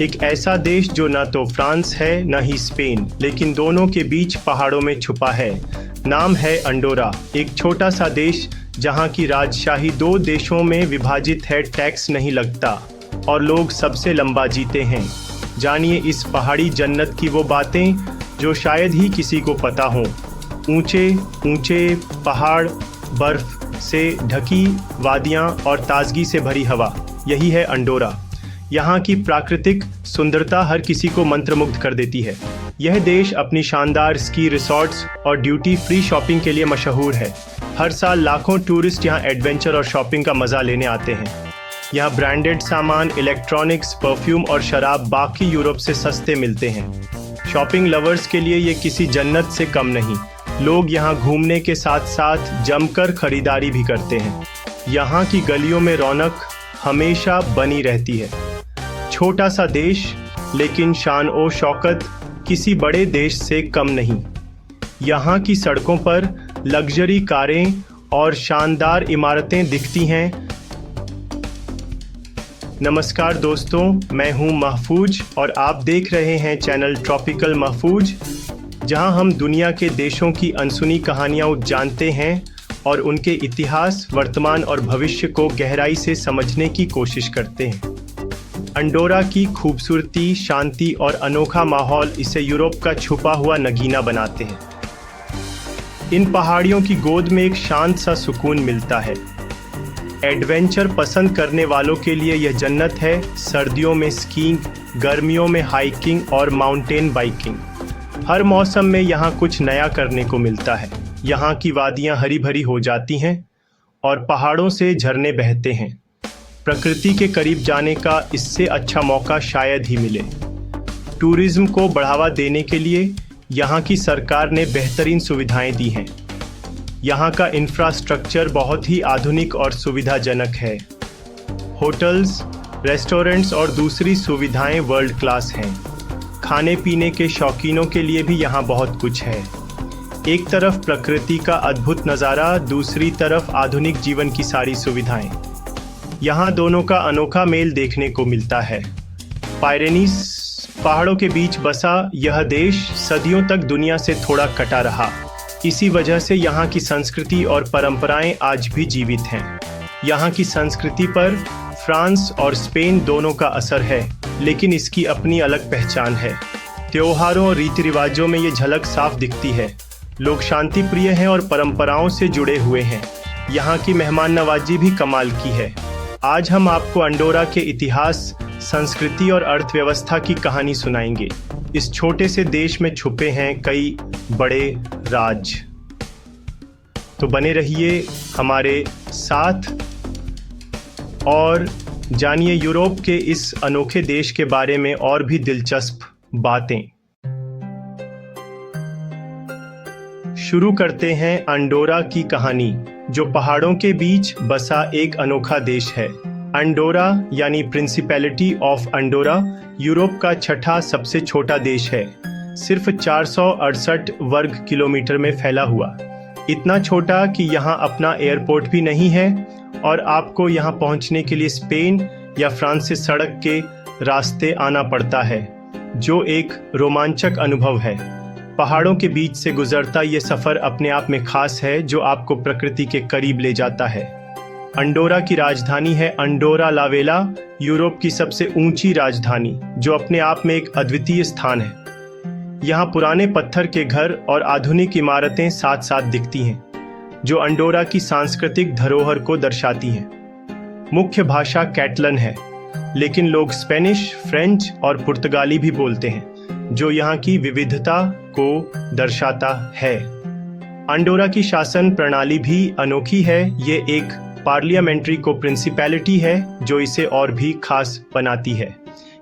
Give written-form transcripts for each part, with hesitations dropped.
एक ऐसा देश जो न तो फ्रांस है न ही स्पेन, लेकिन दोनों के बीच पहाड़ों में छुपा है। नाम है अंडोरा, एक छोटा सा देश जहां की राजशाही दो देशों में विभाजित है, टैक्स नहीं लगता और लोग सबसे लंबा जीते हैं। जानिए इस पहाड़ी जन्नत की वो बातें जो शायद ही किसी को पता हो। ऊंचे ऊंचे पहाड़, बर्फ से ढकी वादियां और ताजगी से भरी हवा, यही है अंडोरा। यहाँ की प्राकृतिक सुंदरता हर किसी को मंत्रमुग्ध कर देती है। यह देश अपनी शानदार स्की रिसॉर्ट्स और ड्यूटी फ्री शॉपिंग के लिए मशहूर है। हर साल लाखों टूरिस्ट यहाँ एडवेंचर और शॉपिंग का मज़ा लेने आते हैं। यहाँ ब्रांडेड सामान, इलेक्ट्रॉनिक्स, परफ्यूम और शराब बाकी यूरोप से सस्ते मिलते हैं। शॉपिंग लवर्स के लिए ये किसी जन्नत से कम नहीं। लोग यहाँ घूमने के साथ साथ जमकर खरीदारी भी करते हैं। यहाँ की गलियों में रौनक हमेशा बनी रहती है। छोटा सा देश, लेकिन शान ओ शौकत किसी बड़े देश से कम नहीं। यहाँ की सड़कों पर लग्जरी कारें और शानदार इमारतें दिखती हैं। नमस्कार दोस्तों, मैं हूं महफूज और आप देख रहे हैं चैनल ट्रॉपिकल महफूज, जहां हम दुनिया के देशों की अनसुनी कहानियां जानते हैं और उनके इतिहास, वर्तमान और भविष्य को गहराई से समझने की कोशिश करते हैं। अंडोरा की खूबसूरती, शांति और अनोखा माहौल इसे यूरोप का छुपा हुआ नगीना बनाते हैं। इन पहाड़ियों की गोद में एक शांत सा सुकून मिलता है। एडवेंचर पसंद करने वालों के लिए यह जन्नत है। सर्दियों में स्कीइंग, गर्मियों में हाइकिंग और माउंटेन बाइकिंग। हर मौसम में यहाँ कुछ नया करने को मिलता है। यहाँ की वादियाँ हरी भरी हो जाती हैं और पहाड़ों से झरने बहते हैं। प्रकृति के करीब जाने का इससे अच्छा मौका शायद ही मिले। टूरिज्म को बढ़ावा देने के लिए यहाँ की सरकार ने बेहतरीन सुविधाएं दी हैं। यहाँ का इंफ्रास्ट्रक्चर बहुत ही आधुनिक और सुविधाजनक है। होटल्स, रेस्टोरेंट्स और दूसरी सुविधाएं वर्ल्ड क्लास हैं। खाने पीने के शौकीनों के लिए भी यहाँ बहुत कुछ है। एक तरफ प्रकृति का अद्भुत नज़ारा, दूसरी तरफ आधुनिक जीवन की सारी सुविधाएं। यहाँ दोनों का अनोखा मेल देखने को मिलता है। पायरेनीज पहाड़ों के बीच बसा यह देश सदियों तक दुनिया से थोड़ा कटा रहा। इसी वजह से यहाँ की संस्कृति और परंपराएं आज भी जीवित हैं। यहाँ की संस्कृति पर फ्रांस और स्पेन दोनों का असर है, लेकिन इसकी अपनी अलग पहचान है। त्योहारों और रीति रिवाजों में ये झलक साफ दिखती है। लोग शांति प्रिय हैं और परंपराओं से जुड़े हुए हैं। यहाँ की मेहमान नवाजी भी कमाल की है। आज हम आपको अंडोरा के इतिहास, संस्कृति और अर्थव्यवस्था की कहानी सुनाएंगे। इस छोटे से देश में छुपे हैं कई बड़े राज। तो बने रहिए हमारे साथ और जानिए यूरोप के इस अनोखे देश के बारे में और भी दिलचस्प बातें। शुरू करते हैं अंडोरा की कहानी, जो पहाड़ों के बीच बसा एक अनोखा देश है। अंडोरा यानी प्रिंसिपैलिटी ऑफ अंडोरा यूरोप का छठा सबसे छोटा देश है, सिर्फ 468 वर्ग किलोमीटर में फैला हुआ। इतना छोटा कि यहाँ अपना एयरपोर्ट भी नहीं है और आपको यहाँ पहुँचने के लिए स्पेन या फ्रांस से सड़क के रास्ते आना पड़ता है, जो एक रोमांचक अनुभव है। पहाड़ों के बीच से गुजरता ये सफ़र अपने आप में खास है, जो आपको प्रकृति के करीब ले जाता है। अंडोरा की राजधानी है अंडोरा ला वेला, यूरोप की सबसे ऊंची राजधानी, जो अपने आप में एक अद्वितीय स्थान है। यहाँ पुराने पत्थर के घर और आधुनिक इमारतें साथ साथ दिखती हैं, जो अंडोरा की सांस्कृतिक धरोहर को दर्शाती हैं। मुख्य भाषा कैटलन है, लेकिन लोग स्पेनिश, फ्रेंच और पुर्तगाली भी बोलते हैं, जो यहाँ की विविधता को दर्शाता है। अंडोरा की शासन प्रणाली भी अनोखी है। ये एक पार्लियामेंट्री को प्रिंसिपैलिटी है, जो इसे और भी खास बनाती है।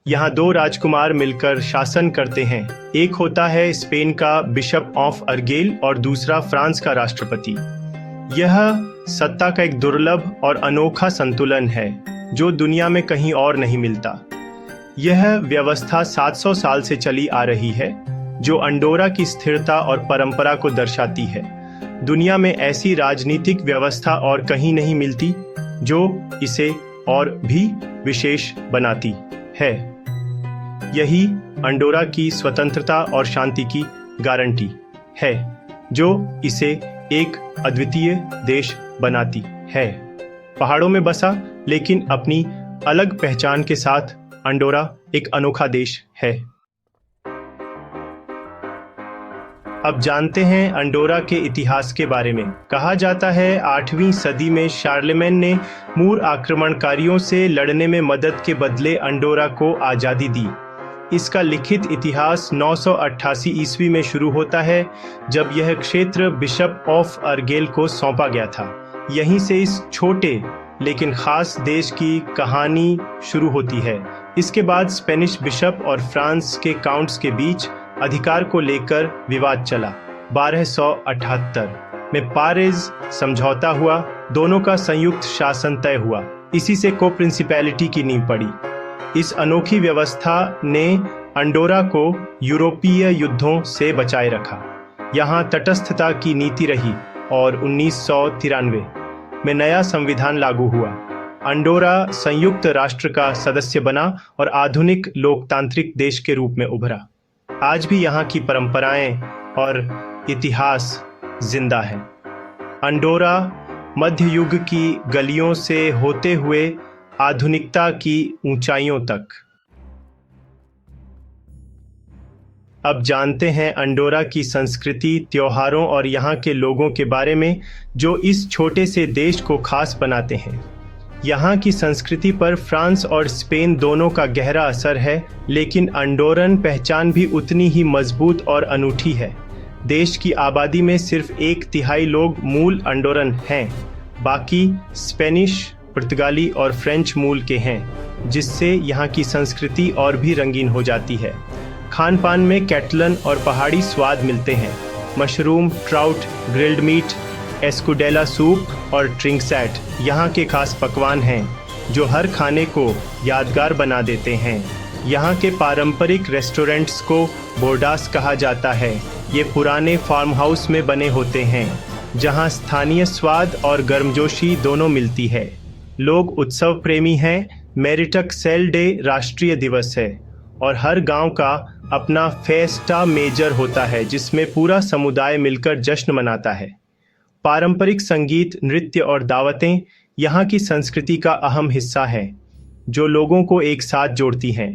यहाँ दो राजकुमार मिलकर शासन करते हैं। एक होता है स्पेन का बिशप ऑफ अर्गेल और दूसरा फ्रांस का राष्ट्रपति। यह सत्ता का एक दुर्लभ और अनोखा संतुलन है, जो दुनिया में कहीं और नहीं मिलता। यह व्यवस्था 700 साल से चली आ रही है, जो अंडोरा की स्थिरता और परंपरा को दर्शाती है। दुनिया में ऐसी राजनीतिक व्यवस्था और कहीं नहीं मिलती, जो इसे और भी विशेष बनाती है। यही अंडोरा की स्वतंत्रता और शांति की गारंटी है जो इसे एक अद्वितीय देश बनाती है। पहाड़ों में बसा लेकिन अपनी अलग पहचान के साथ अंडोरा एक अनोखा देश है। अब जानते हैं अंडोरा के इतिहास के बारे में। कहा जाता है 8वीं सदी में शार्लेमेन ने मूर आक्रमणकारियों से लड़ने में मदद के बदले अंडोरा को आज़ादी दी। इसका लिखित इतिहास 988 ईस्वी में शुरू होता है जब यह क्षेत्र बिशप ऑफ अर्गेल को सौंपा गया था। यहीं से इस छोटे लेकिन खास देश की कहानी शुरू होती है। इसके बाद स्पेनिश बिशप और फ्रांस के काउंट्स के बीच अधिकार को लेकर विवाद चला। 1278 में पारेज समझौता हुआ, दोनों का संयुक्त शासन तय हुआ। इसी से को प्रिंसिपैलिटी की नींव पड़ी। इस अनोखी व्यवस्था ने अंडोरा को यूरोपीय युद्धों से बचाए रखा। यहाँ तटस्थता की नीति रही और 1993 में नया संविधान लागू हुआ। अंडोरा संयुक्त राष्ट्र का सदस्य बना और आधुनिक लोकतांत्रिक देश के रूप में उभरा। आज भी यहाँ की परंपराएं और इतिहास जिंदा है। अंडोरा मध्य युग की गलियों से होते हुए आधुनिकता की ऊंचाइयों तक। अब जानते हैं अंडोरा की संस्कृति, त्योहारों और यहाँ के लोगों के बारे में जो इस छोटे से देश को खास बनाते हैं। यहाँ की संस्कृति पर फ्रांस और स्पेन दोनों का गहरा असर है, लेकिन अंडोरन पहचान भी उतनी ही मजबूत और अनूठी है। देश की आबादी में सिर्फ 1/3 लोग मूल अंडोरन हैं, बाकी स्पेनिश, पुर्तगाली और फ्रेंच मूल के हैं, जिससे यहाँ की संस्कृति और भी रंगीन हो जाती है। खान पान में कैटलन और पहाड़ी स्वाद मिलते हैं। Mushroom, trout, grilled meat, escudella soup और ट्रिंक्सैट यहाँ के खास पकवान हैं जो हर खाने को यादगार बना देते हैं। यहाँ के पारंपरिक रेस्टोरेंट्स को बोर्डास कहा जाता है। ये पुराने फार्म हाउस में बने होते हैं जहाँ स्थानीय स्वाद और गर्मजोशी दोनों मिलती है। लोग उत्सव प्रेमी हैं। मेरिटक सेल डे राष्ट्रीय दिवस है और हर गांव का अपना फेस्टा मेजर होता है जिसमें पूरा समुदाय मिलकर जश्न मनाता है। पारंपरिक संगीत, नृत्य और दावतें यहाँ की संस्कृति का अहम हिस्सा है जो लोगों को एक साथ जोड़ती हैं।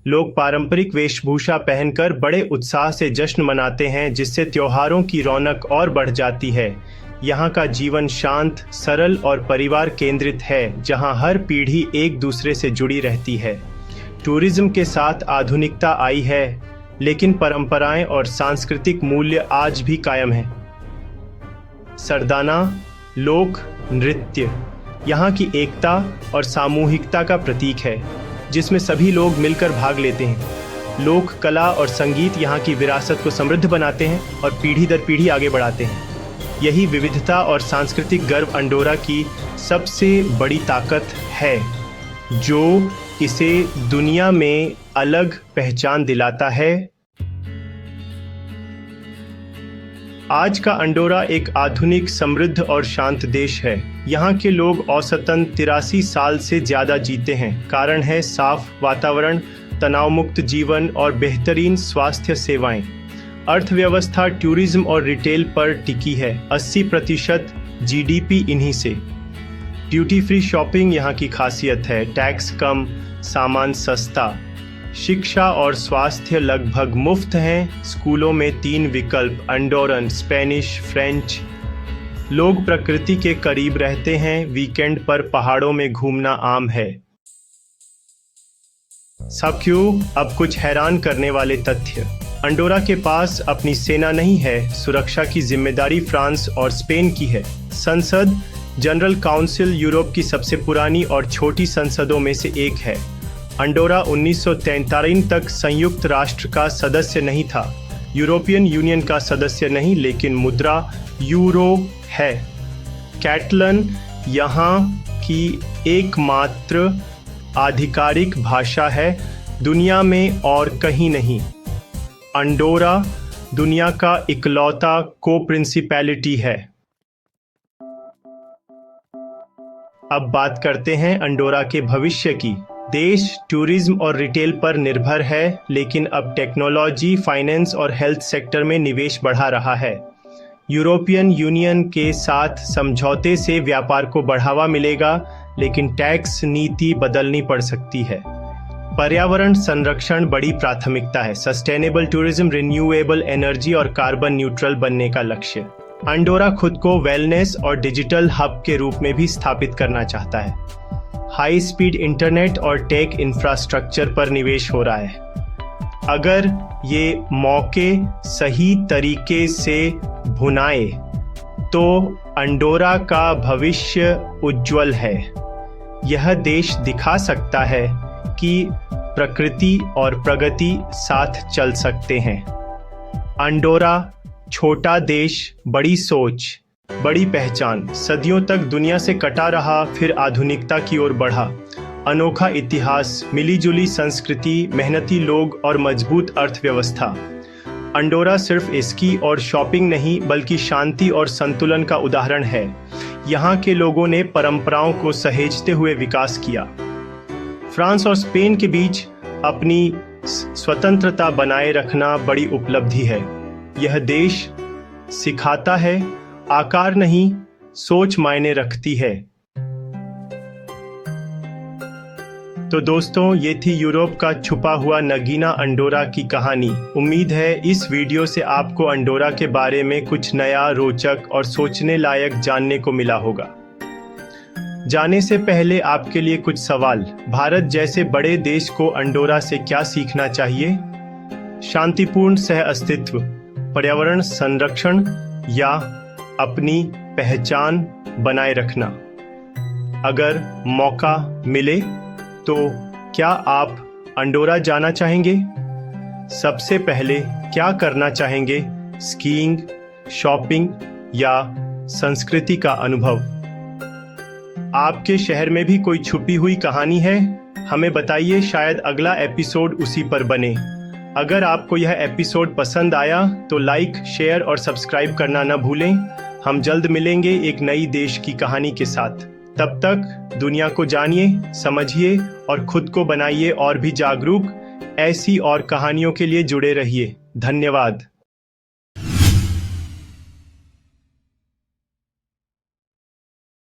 लोग पारंपरिक वेशभूषा पहनकर बड़े उत्साह से जश्न मनाते हैं जिससे त्योहारों की रौनक और बढ़ जाती है। यहाँ का जीवन शांत, सरल और परिवार केंद्रित है जहाँ हर पीढ़ी एक दूसरे से जुड़ी रहती है। टूरिज्म के साथ आधुनिकता आई है लेकिन परंपराएं और सांस्कृतिक मूल्य आज भी कायम हैं। सरदाना लोक नृत्य यहाँ की एकता और सामूहिकता का प्रतीक है जिसमें सभी लोग मिलकर भाग लेते हैं। लोक कला और संगीत यहाँ की विरासत को समृद्ध बनाते हैं और पीढ़ी दर पीढ़ी आगे बढ़ाते हैं। यही विविधता और सांस्कृतिक गर्व अंडोरा की सबसे बड़ी ताकत है जो इसे दुनिया में अलग पहचान दिलाता है। आज का अंडोरा एक आधुनिक, समृद्ध और शांत देश है। यहाँ के लोग औसतन 83 साल से ज़्यादा जीते हैं। कारण है साफ वातावरण, तनाव मुक्त जीवन और बेहतरीन स्वास्थ्य सेवाएं। अर्थव्यवस्था टूरिज्म और रिटेल पर टिकी है। 80% GDP इन्हीं से। ड्यूटी फ्री शॉपिंग यहाँ की खासियत है। टैक्स कम, सामान सस्ता। शिक्षा और स्वास्थ्य लगभग मुफ्त हैं। स्कूलों में 3 विकल्प, अंडोरन, स्पेनिश, फ्रेंच। लोग प्रकृति के करीब रहते हैं। वीकेंड पर पहाड़ों में घूमना आम है। सब क्यों? अब कुछ हैरान करने वाले तथ्य। अंडोरा के पास अपनी सेना नहीं है। सुरक्षा की जिम्मेदारी फ्रांस और स्पेन की है। संसद, जनरल काउंसिल यूरोप की सबसे पुरानी और छोटी संसदों में से एक है। अंडोरा 1943 तक संयुक्त राष्ट्र का सदस्य नहीं था। यूरोपियन यूनियन का सदस्य नहीं, लेकिन मुद्रा यूरो है। कैटलन यहाँ की एकमात्र आधिकारिक भाषा है, दुनिया में और कहीं नहीं। अंडोरा दुनिया का इकलौता को प्रिंसिपैलिटी है। अब बात करते हैं अंडोरा के भविष्य की। देश टूरिज्म और रिटेल पर निर्भर है, लेकिन अब टेक्नोलॉजी, फाइनेंस और हेल्थ सेक्टर में निवेश बढ़ा रहा है। यूरोपियन यूनियन के साथ समझौते से व्यापार को बढ़ावा मिलेगा, लेकिन टैक्स नीति बदलनी पड़ सकती है। पर्यावरण संरक्षण बड़ी प्राथमिकता है। सस्टेनेबल टूरिज्म, रिन्यूएबल एनर्जी और कार्बन न्यूट्रल बनने का लक्ष्य। अंडोरा खुद को वेलनेस और डिजिटल हब के रूप में भी स्थापित करना चाहता है। हाई स्पीड इंटरनेट और टेक इंफ्रास्ट्रक्चर पर निवेश हो रहा है। अगर ये मौके सही तरीके से भुनाए तो अंडोरा का भविष्य उज्जवल है। यह देश दिखा सकता है कि प्रकृति और प्रगति साथ चल सकते हैं। अंडोरा, छोटा देश, बड़ी सोच, बड़ी पहचान, सदियों तक दुनिया से कटा रहा, फिर आधुनिकता की ओर बढ़ा। अनोखा इतिहास, मिलीजुली संस्कृति, मेहनती लोग और मजबूत अर्थव्यवस्था। अंडोरा सिर्फ स्की और शॉपिंग नहीं, बल्कि शांति और संतुलन का उदाहरण है। यहाँ के लोगों ने परंपराओं को सहेजते हुए विकास किया। फ्रांस और स्पेन के बीच अपनी स्वतंत्रता बनाए रखना बड़ी उपलब्धि है। यह देश सिखाता है, आकार नहीं, सोच मायने रखती है। तो दोस्तों, ये थी यूरोप का छुपा हुआ नगीना अंडोरा की कहानी। उम्मीद है इस वीडियो से आपको अंडोरा के बारे में कुछ नया, रोचक और सोचने लायक जानने को मिला होगा। जाने से पहले आपके लिए कुछ सवाल। भारत जैसे बड़े देश को अंडोरा से क्या सीखना चाहिए? शांतिपूर्ण सह अस्तित्व, पर्यावरण संरक्षण या अपनी पहचान बनाए रखना? अगर मौका मिले तो क्या आप अंडोरा जाना चाहेंगे? सबसे पहले क्या करना चाहेंगे? स्कीइंग, शॉपिंग या संस्कृति का अनुभव? आपके शहर में भी कोई छुपी हुई कहानी है? हमें बताइए, शायद अगला एपिसोड उसी पर बने। अगर आपको यह एपिसोड पसंद आया तो लाइक, शेयर और सब्सक्राइब करना न भूलें। हम जल्द मिलेंगे एक नई देश की कहानी के साथ। तब तक दुनिया को जानिए, समझिए और खुद को बनाइए और भी जागरूक। ऐसी और कहानियों के लिए जुड़े रहिए। धन्यवाद।